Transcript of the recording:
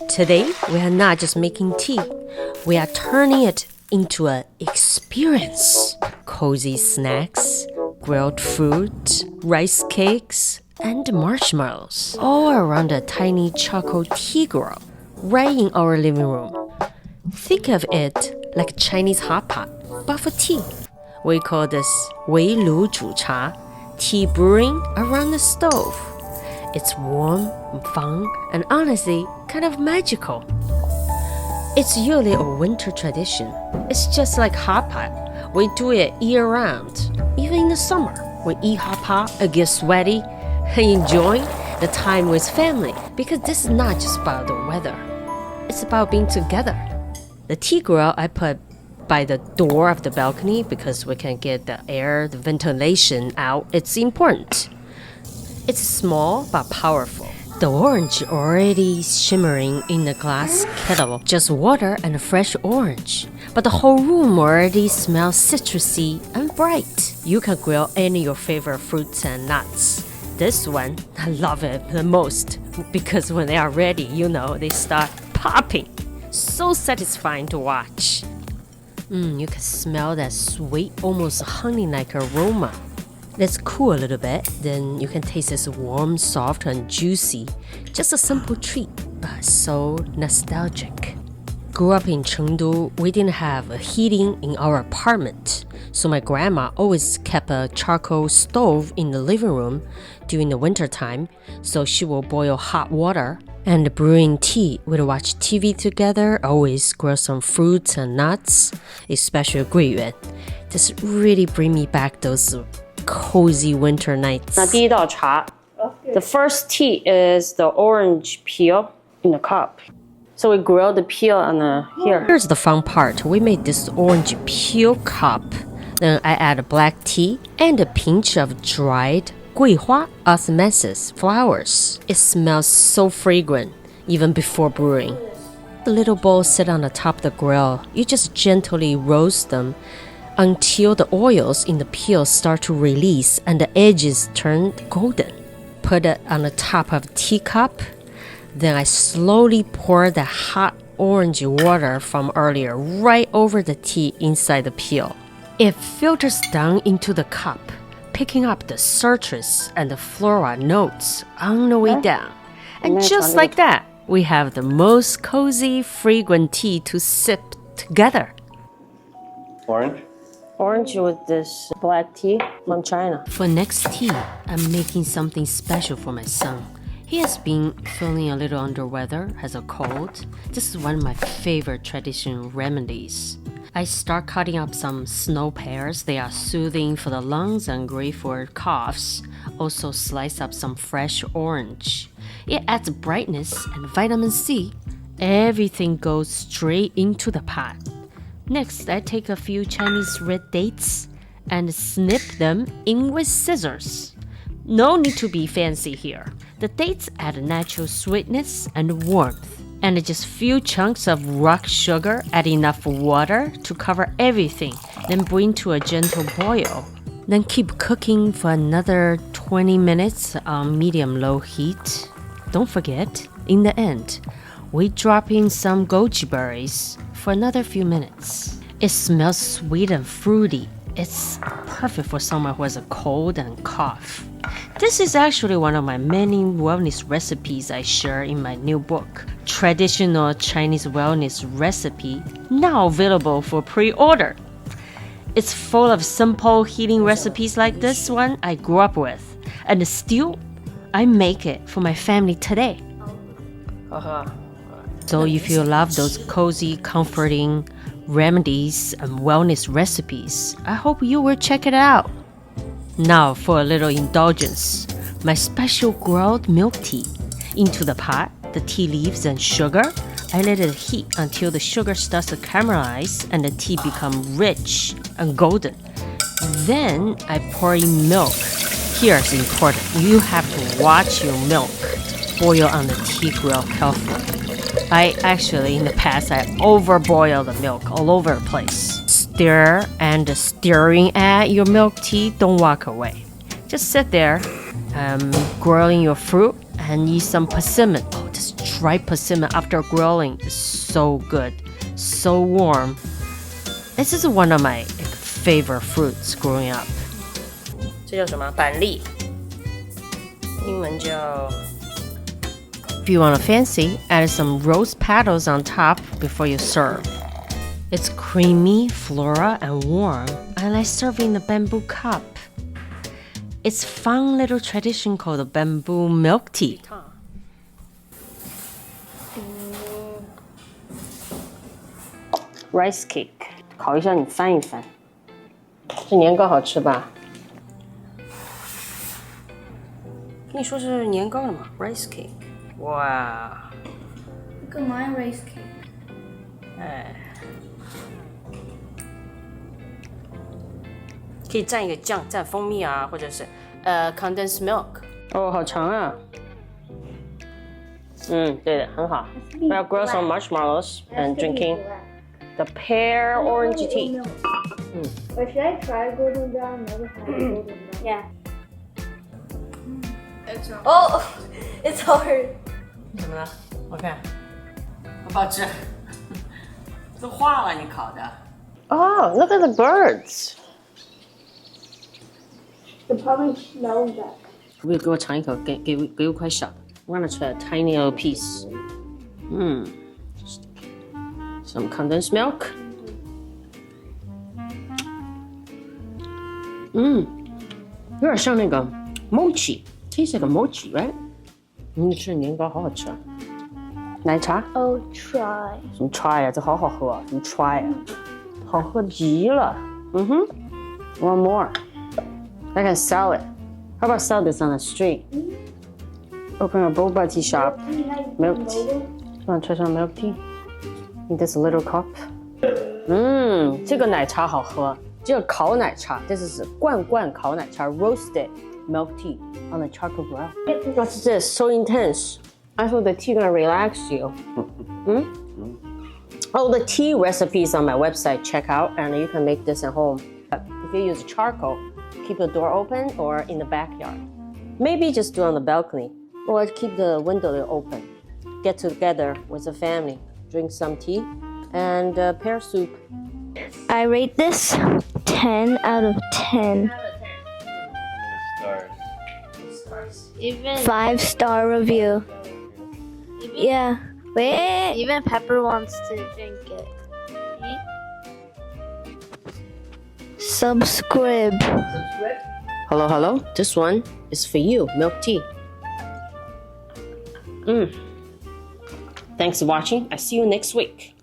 Today, we are not just making tea, we are turning it into an experience. Cozy snacks, grilled fruit, rice cakes, and marshmallows, all around a tiny charcoal tea grill right in our living room. Think of it like a Chinese hot pot, but for tea. We call this 围炉煮茶, tea brewing around the stove. It's warm, fun, and honestly, kind of magical. It's usually a winter tradition. It's just like hot pot. We do it year-round. Even in the summer, we eat hot pot, get sweaty, and enjoy the time with family. Because this is not just about the weather. It's about being together. The tea grill I put by the door of the balcony because we can get the air, the ventilation out. It's important. It's small but powerful. The orange already shimmering in the glass kettle. Just water and fresh orange. But the whole room already smells citrusy and bright. You can grill any of your favorite fruits and nuts. This one, I love it the most because when they are ready, they start popping. So satisfying to watch. You can smell that sweet, almost honey-like aroma. Let's cool a little bit, then you can taste this warm, soft, and juicy. Just a simple treat, but so nostalgic. Grew up in Chengdu, we didn't have a heating in our apartment. So my grandma always kept a charcoal stove in the living room during the winter time. So she will boil hot water and brewing tea. We'd watch TV together, always grill some fruits and nuts, especially gruyuan. This really bring me back those cozy winter nights. 那第一道茶, the first tea is the orange peel in the cup. So we grill the peel on here. Here's the fun part. We made this orange peel cup. Then I add black tea and a pinch of dried 桂花 osmanthus flowers. It smells so fragrant even before brewing. The little bowls sit on the top of the grill. You just gently roast them until the oils in the peel start to release and the edges turn golden. Put it on the top of a teacup. Then I slowly pour the hot orange water from earlier right over the tea inside the peel. It filters down into the cup, picking up the citrus and the floral notes on the way down. And just like that, we have the most cozy, fragrant tea to sip together. Orange with this black tea from China. For next tea, I'm making something special for my son. He has been feeling a little under weather, has a cold. This is one of my favorite traditional remedies. I start cutting up some snow pears. They are soothing for the lungs and great for coughs. Also slice up some fresh orange. It adds brightness and vitamin C. Everything goes straight into the pot. Next, I take a few Chinese red dates and snip them in with scissors. No need to be fancy here. The dates add natural sweetness and warmth. And just few chunks of rock sugar, add enough water to cover everything, then bring to a gentle boil. Then keep cooking for another 20 minutes on medium-low heat. Don't forget, in the end, we drop in some goji berries for another few minutes. It smells sweet and fruity. It's perfect for someone who has a cold and cough. This is actually one of my many wellness recipes I share in my new book, Traditional Chinese Wellness Recipe, now available for pre-order. It's full of simple healing recipes like this one I grew up with, and still, I make it for my family today. So if you love those cozy, comforting remedies and wellness recipes, I hope you will check it out. Now for a little indulgence, my special grilled milk tea. Into the pot, the tea leaves and sugar. I let it heat until the sugar starts to caramelize and the tea becomes rich and golden. Then I pour in milk. Here's important. You have to watch your milk boil on the tea grill carefully. In the past, I overboil the milk all over the place. Stir, and stirring at your milk tea, don't walk away. Just sit there, grilling your fruit and eat some persimmon. Oh, this dried persimmon after grilling is so good, so warm. This is one of my favorite fruits growing up. 这叫什么？板栗，英文叫。If you want to fancy, add some rose petals on top before you serve. It's creamy, floral, and warm. I like serving the bamboo cup. It's a fun little tradition called the bamboo milk tea. Rice cake. 烤一下，你翻一翻。这年糕好吃吧？跟你说是年糕了嘛 ？Rice cake。哇。Look at my rice cake. 哎。可以蘸一个酱，蘸蜂蜜啊，或者是condensed milk。哦，好长啊。对的，很好。We are grill some marshmallows and drinking the pear orange tea. But should I try golden brown? Never had golden brown. Yeah. Oh, it's hard. 怎么了？我看，好不好吃？都化了，你烤的。Oh, look at the birds. They probably smell that. 可不可以给我尝一口？给我块小的。I'm gonna try a tiny little piece. Some condensed milk. 有点像那个 mochi. Tastes like a mochi, right? 吃年糕好好吃啊。奶茶 Oh, try. 什么 try 啊？这好好喝啊！什么 try 啊？好喝极了。One more. I can sell it. How about sell this on the street? Open a boba tea shop. Milk tea. Want to try some milk tea? In this little cup. 这个奶茶好喝。这个烤奶茶 ，this is 罐烤奶茶 roasted milk tea on the charcoal grill. What's this? So intense. I thought the tea gonna relax you. Oh, the tea recipes on my website. Check out, and you can make this at home. If you use charcoal, keep the door open or in the backyard. Maybe just do it on the balcony, or keep the window open. Get together with the family, drink some tea, and pear soup. I rate this 10 out of 10. Even 5-star review. Yeah. Wait. even Pepper wants to drink it. Subscribe. Hello. This one is for you, milk tea. Thanks for watching. I see you next week.